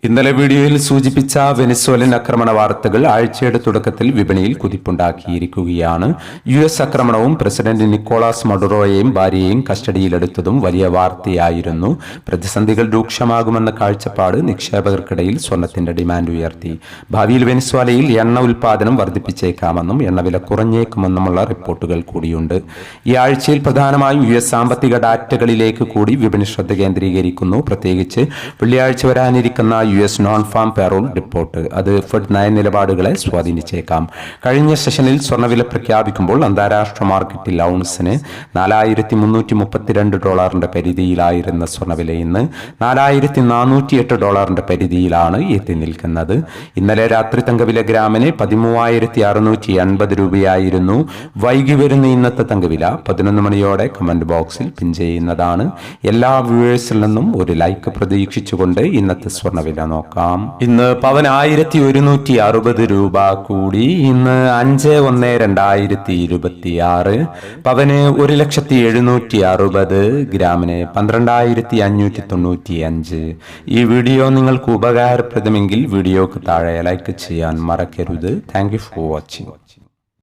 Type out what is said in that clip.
ഇന്നലെ വീഡിയോയിൽ സൂചിപ്പിച്ച വെനിസ്വേലൻ ആക്രമണ വാർത്തകൾ ആഴ്ചയുടെ തുടക്കത്തിൽ വിപണിയിൽ കുതിപ്പുണ്ടാക്കിയിരിക്കുകയാണ്. US ആക്രമണവും പ്രസിഡന്റ് നിക്കോളാസ് മഡുറോയെയും ഭാര്യയെയും കസ്റ്റഡിയിലെടുത്തതും വലിയ വാർത്തയായിരുന്നു. പ്രതിസന്ധികൾ രൂക്ഷമാകുമെന്ന കാഴ്ചപ്പാട് നിക്ഷേപകർക്കിടയിൽ സ്വർണത്തിന്റെ ഡിമാൻഡ് ഉയർത്തി. ഭാവിയിൽ വെനിസ്വേലയിൽ എണ്ണ ഉൽപാദനം വർദ്ധിപ്പിച്ചേക്കാമെന്നും എണ്ണവില കുറഞ്ഞേക്കുമെന്നുമുള്ള റിപ്പോർട്ടുകൾ കൂടിയുണ്ട്. ഈ ആഴ്ചയിൽ പ്രധാനമായും US സാമ്പത്തിക ഡാറ്റകളിലേക്ക് കൂടി വിപണി ശ്രദ്ധ കേന്ദ്രീകരിക്കുന്നു. പ്രത്യേകിച്ച് വെള്ളിയാഴ്ച വരാനിരിക്കുന്ന US non farm payroll report. അത് ഫെഡ് നയനിലപാടുകളെ സ്വാധീനിച്ചേക്കാം. കഴിഞ്ഞ സെഷനിൽ സ്വർണ്ണവില പ്രഖ്യാപിക്കുമ്പോൾ അന്താരാഷ്ട്ര മാർക്കറ്റിൽ ഔൺസിന് $4,332 പരിധിയിലായിരുന്ന സ്വർണ്ണവില ഇന്ന് $4,408 പരിധിയിലാണ് എത്തി നിൽക്കുന്നത്. ഇന്നലെ രാത്രി തങ്കവില ഗ്രാമിന് 13,680 രൂപയായിരുന്നു. വൈകി വരുന്ന ഇന്നത്തെ തങ്കവില 11 മണിയോടെ കമന്റ് ബോക്സിൽ പിൻ ചെയ്യുന്നതാണ്. എല്ലാ വ്യൂവേഴ്സിൽ നിന്നും ഒരു ലൈക്ക് പ്രതീക്ഷിച്ചുകൊണ്ട് ഇന്നത്തെ സ്വർണ്ണവില നോക്കാം. ഇന്ന് പവൻ 1,160 രൂപ കൂടി. ഇന്ന് 5/1/2026 പവന് 1,760, ഗ്രാമിന് 12,595. ഈ വീഡിയോ നിങ്ങൾക്ക് ഉപകാരപ്രദമെങ്കിൽ വീഡിയോക്ക് താഴെ ലൈക്ക് ചെയ്യാൻ മറക്കരുത്. Thank you for watching.